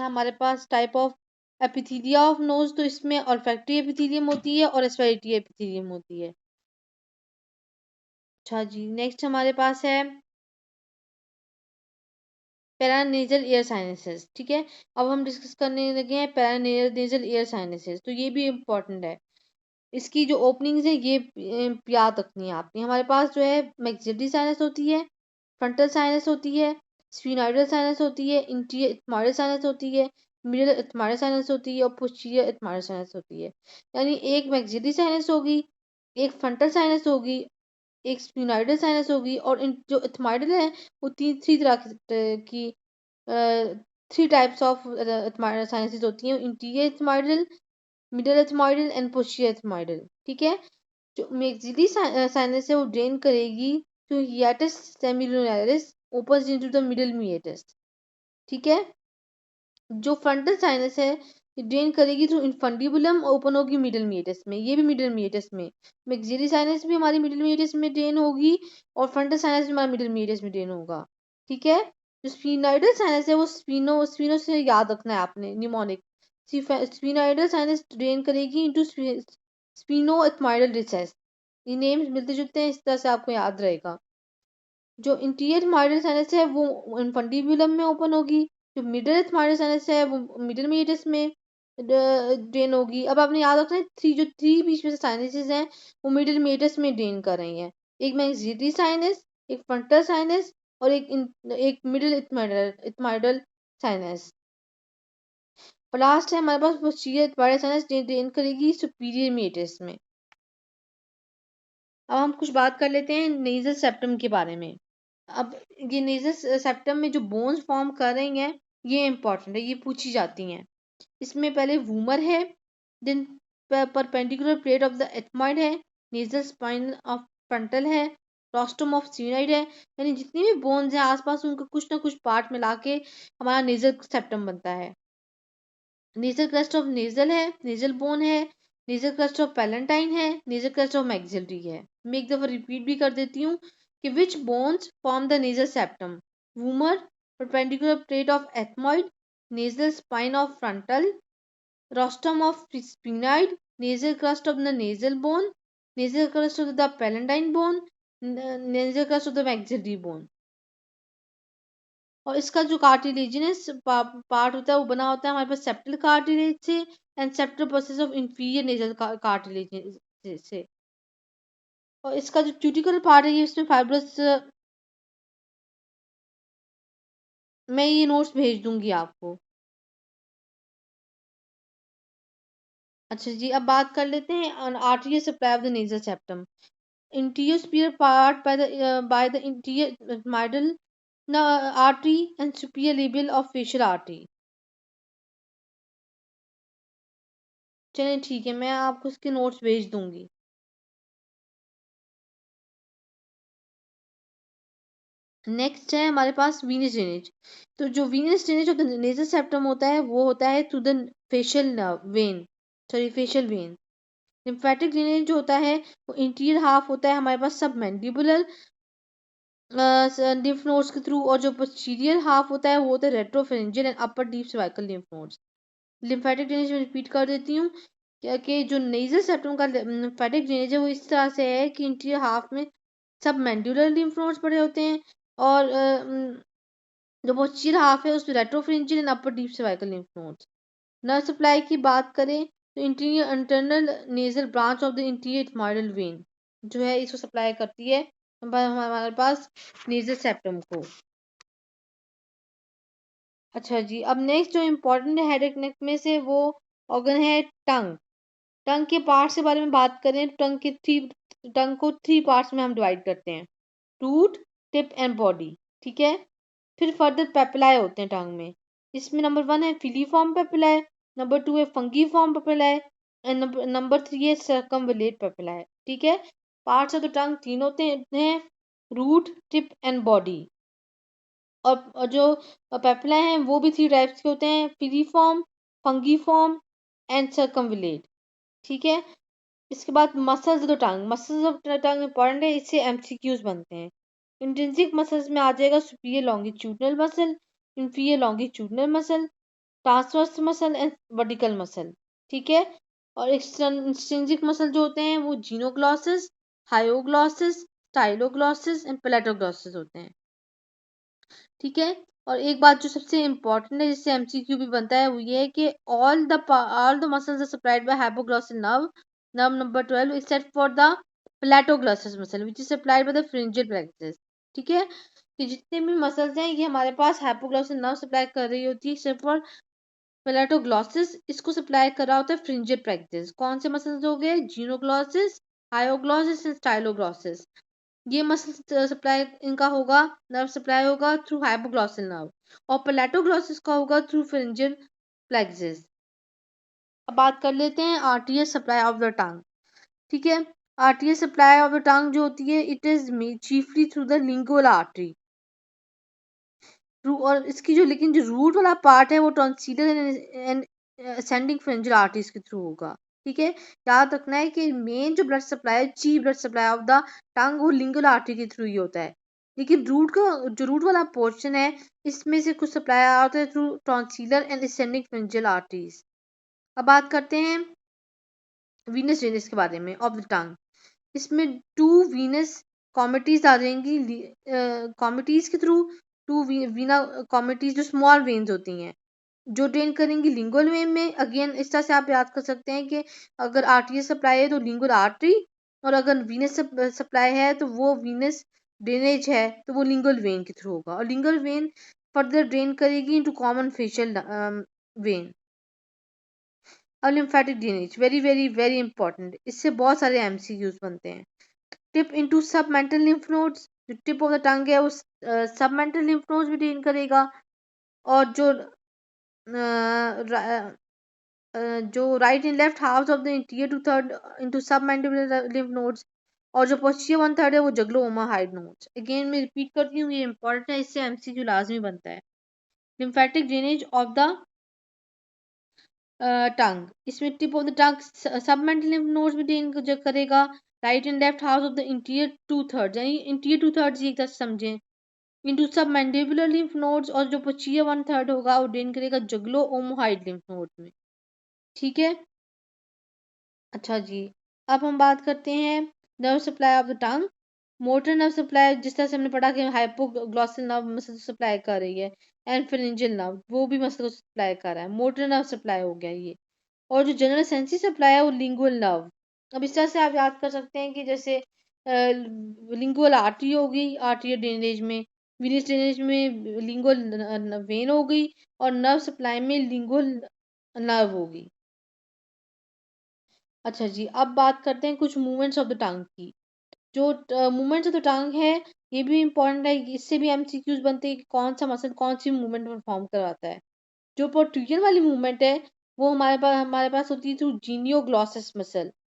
हमारे पास type of epithelia of nose, तो इसमें ऑल्फैक्टरी एपिथीलियम होती है और एस्फेरेटरी एपिथीलियम होती है। अच्छा जी, नेक्स्ट हमारे पास है पैरानेजल एयर साइनसेस। ठीक है, अब हम डिस्कस करने लगे हैं पैरानेजल एयर साइनसेस, तो ये भी इम्पोर्टेंट है। इसकी जो ओपनिंग्स है ये याद रखनी है आपने। हमारे पास जो है मैक्सिलरी साइनस होती है, फ्रंटल साइनस होती है, स्फिनोइडल साइनस होती है, इंटीरियर एथमॉइडल साइनस होती है, मिडल एथमॉइडल साइनस होती है और पोस्टीरियर एथमॉइडल साइनस होती है। यानी एक मैक्सिलरी साइनस होगी, एक फ्रंटल साइनस होगी, एक स्फिनोइडल साइनस होगी और जो एथमॉइडल है वो थ्री तरह की थ्री टाइप्स ऑफ साइनसेस होती हैं। Interior ethmoidal, middle ethmoidal and posterior ethmoidal. ठीक है, जो मैक्सिलरी साइनस है वो ड्रेन करेगी तो hiatus semilunaris opens into the middle meatus. ठीक है, जो फ्रंटल साइनस है ये ड्रेन करेगी थ्रू इनफंडिबुलम, ओपन होगी मिडल मीएटस में, ये भी मिडल मीएटस में। मैक्सिलरी साइनस भी हमारी मिडल मीएटस में ड्रेन होगी और फ्रंटल साइनस भी हमारा मिडल मीएटस में ड्रेन होगा। ठीक है, जो स्फिनोइडल साइनस है वो स्फिनो स्फिनो से याद रखना है आपने, निमोनिक। स्फिनोइडल साइनस ड्रेन करेगी इनटू स्फिनो एथमॉइडल रिसेस। ये नेम्स मिलते जुलते हैं, इस तरह से आपको याद रहेगा। जो इंटीरियर एथमॉइडल साइनस है वो इनफंडिबुलम में ओपन होगी, जो मिडल एथमॉइडल साइनस है वो मिडल मीएटस में ड्रेन होगी। अब आपने याद रखना है थ्री बीच में से साइनसेस हैं वो मिडल मीएटस में ड्रेन कर रही हैं। एक मैक्सिलरी साइनस, एक फ्रंटल साइनस और एक मिडल एथमॉइडल साइनस। और लास्ट है हमारे पास पोस्टीरियर एथमॉइडल साइनस ड्रेन करेगी सुपीरियर मीएटस में। अब हम कुछ बात कर लेते हैं नेजल सेप्टम के बारे में। अब ये नेजल सेप्टम में जो बोन्स फॉर्म कर रही हैं ये इंपॉर्टेंट है, ये पूछी जाती हैं। इसमें पहले वूमर है, then perpendicular plate of the ethmoid है, नेजल स्पाइन ऑफ फ्रंटल है, रोस्टम ऑफ स्फिनोइड है। यानी जितनी भी बोन्स हैं आसपास उनका कुछ ना कुछ पार्ट मिला के हमारा नेजल सेप्टम बनता है। नेजल क्रस्ट ऑफ नेजल है, नेजल बोन है, नेजल क्रस्ट ऑफ पैलेंटाइन है, नेजल क्रस्ट ऑफ मैक्सिलरी है। मैं एक दफा रिपीट भी कर देती हूँ कि which bones form the nasal septum. Vomer, perpendicular plate of ethmoid, nasal spine of frontal, rostrum of sphenoid, nasal crust of the nasal bone, nasal crust of the palatine bone, nasal crust of the maxillary bone। और इसका जो cartilaginous part होता है वो बना होता है हमारे पास सेप्टल कार्टिलेज से and septal process of inferior nasal cartilage से। और इसका जो क्यूटिकल पार्ट है ये इसमें फाइब्रस, मैं ये नोट्स भेज दूंगी आपको। अच्छा जी, अब बात कर लेते हैं artery supply of the nasal septum. Interior superior part by the interior middle artery and superior labial of facial artery। चलिए ठीक है, मैं आपको इसके नोट्स भेज दूंगी। नेक्स्ट है हमारे पास वीनस ड्रेनेज। तो जो Venus drainage of the nasal septum होता है वो होता है through the facial vein, sorry facial vein. Lymphatic drainage जो होता है वो इंटीरियर हाफ होता है हमारे पास सब मैंडिबुलर लिम्फ नोड्स के थ्रू, और जो पोस्टीरियर हाफ होता है वो होता है retropharyngeal and upper deep cervical lymph nodes. Lymphatic drainage में रिपीट कर देती हूँ क्या कि जो नेजल सेप्टम का लिम्फेटिक ड्रेनेज है वो इस तरह से है कि इंटीरियर हाफ में सब मैंड्यूलर लिम्फ नोड्स पड़े होते हैं और जो पोस्टीरियर हाफ है उसमें retropharyngeal and upper deep cervical lymph nodes. Nerve supply की बात करें तो anterior internal nasal branch of the anterior ethmoidal vein जो है इसको सप्लाई करती है हमारे पास नेजल सेप्टम को। अच्छा जी, अब नेक्स्ट जो इम्पोर्टेंट है हेडेक नेक में से वो ऑर्गन है टंग। टंग के पार्ट्स के बारे में बात करें तो टंग को थ्री पार्ट्स में हम डिवाइड करते हैं, रूट, टिप एंड बॉडी। ठीक है, फिर फर्दर पेपिलाए होते हैं टंग में। इसमें नंबर 1 है फिलीफॉर्म पेपिलाए, नंबर 2 है फंगीफॉर्म पेपिलाए एंड नंबर 3 है सर्कमवलेट पेपिलाए। ठीक है, पार्ट्स ऑफ द टंग तीन होते हैं, रूट, टिप एंड बॉडी। और जो पेपिलाए हैं वो भी थ्री टाइप्स के होते हैं, फिलीफॉर्म, फंगीफॉर्म एंड सर्कमविलेट। ठीक है, इसके बाद muscles of the tongue. Muscles of the tongue important है, इससे एमसीक्यूज बनते हैं। इंट्रिंसिक मसल्स में आ जाएगा superior longitudinal muscle, inferior longitudinal muscle, transverse muscle and vertical muscle, ठीक है। और एक्सट्रिंसिक मसल जो होते हैं वो जीनोग्लॉसिस, हायोग्लॉसिस, स्टाइलोग्लॉसिस एंड पेलेटोग्लॉसिस होते हैं, ठीक है। और एक बात जो सबसे इम्पोर्टेंट है जिससे एमसीक्यू भी बनता है वो ये है कि all the muscles are supplied by hypoglossal nerve, nerve number 12 except for the palatoglossus muscle which is supplied by the pharyngeal plexus, ठीक है। कि जितने भी मसल्स हैं ये हमारे पास हाइपोग्लॉसिक नर्व सप्लाई कर रही होती है, सिर्फ और पेलेटोग्लॉसिस इसको सप्लाई कर रहा होता है फ्रिंजियल प्लेक्सस। कौन से मसल्स हो गए? जीनोग्लॉसिस, हायोग्लॉसिस एंड स्टाइलोग्लॉसिस। ये मसल सप्लाई इनका होगा, नर्व सप्लाई होगा थ्रू हाइपोग्लॉसिल नर्व, और पेलेटोग्लॉसिस का होगा थ्रू फेरिंजियल प्लेक्सस। अब बात कर लेते हैं आर्टीएस सप्लाई ऑफ द टंग, ठीक है। आर्टीएस सप्लाई ऑफ द टंग जो होती है it is chiefly through the lingual artery, और इसकी जो लेकिन जो रूट वाला पार्ट है वो tonsillar and ascending pharyngeal arteries के थ्रू होगा, ठीक है। याद रखना है कि मेन जो ब्लड सप्लाई है, chief blood supply of the टंग वो लिंगुअल आर्टरी के थ्रू ही होता है, लेकिन रूट का जो रूट वाला पोर्शन है इसमें से कुछ सप्लाई आता है through tonsillar and ascending pharyngeal arteries. अब बात करते हैं वीनस ड्रेनेज के बारे में ऑफ द टंग। इसमें टू वीनस कॉमिटीज आ जाएंगी, कॉमिटीज के थ्रू, टू वीना कॉमिटीज जो स्मॉल वेन्स होती हैं जो ड्रेन करेंगी लिंगुअल वेन में। अगेन इस तरह से आप याद कर सकते हैं कि अगर आर्टीएस सप्लाई है तो लिंगुअल आर्टरी, और अगर वीनस सप्लाई है तो वो वीनस ड्रेनेज है तो वो लिंगुअल वेन के थ्रू होगा, और लिंगुअल वेन फर्दर ड्रेन करेगी इनटू कॉमन फेशियल वेन। अब lymphatic drainage very very very important, इससे बहुत सारे एमसीक्यूज बनते हैं। Tip into submental lymph nodes, जो टिप ऑफ द टंग है उस सब मेंटल लिम्फ नोड्स भी ड्रेन करेगा, और जो right and left half of the interior two third into सब मैंडिबुलर लिम्फ नोड्स, और जो पोस्टीरियर वन थर्ड है वो जगलोओमाहाइड नोड्स। अगेन मैं रिपीट करती हूँ, ये इंपॉर्टेंट है, इससे एमसीक्यू लाजमी बनता है। Lymphatic drainage of the tongue, इसमें tip of the tongue submental lymph nodes भी ड्रेन करेगा, right and left half of the interior two third, यानी इंटीरियर टू थर्ड एक तरह से समझें, इनटू सब मैंडिबुलर लिम्फ नोड्स, और जो पोस्टीरियर वन थर्ड होगा वो ड्रेन करेगा जगलोओमाहाइड लिम्फ नोड में, ठीक है। अच्छा जी, अब हम बात करते हैं nerve supply of the tongue. Motor nerve supply जिस तरह से हमने पढ़ा कि हाइपोग्लॉसिल नर्व मसल सप्लाई कर रही है, एंड फेरिंजियल नर्व वो भी मसल को सप्लाई कर रहा है, मोटर नर्व सप्लाई हो गया ये। और जो जनरल सेंसरी सप्लाई है वो लिंगुअल नर्व। अब इस तरह से आप याद कर सकते हैं कि जैसे लिंगुअल आर्टरी हो गई, आर्टरी ड्रेनेज में, विनिस ड्रेनेज में लिंगुअल वेन हो गई, और नर्व सप्लाई में लिंगुअल नर्व होगी। अच्छा जी, अब बात करते हैं कुछ मूवमेंट्स ऑफ द टंग की। जो मूवमेंट्स ऑफ द टंग है ये भी इंपॉर्टेंट है, इससे भी एमसीक्यूज बनते हैं कि कौन सा मसल कौन सी मूवमेंट परफॉर्म करवाता है। जो पोर्ट्यूजन वाली मूवमेंट है वो हमारे पास होती है थ्रू जीनियोग्लॉसिस मसल,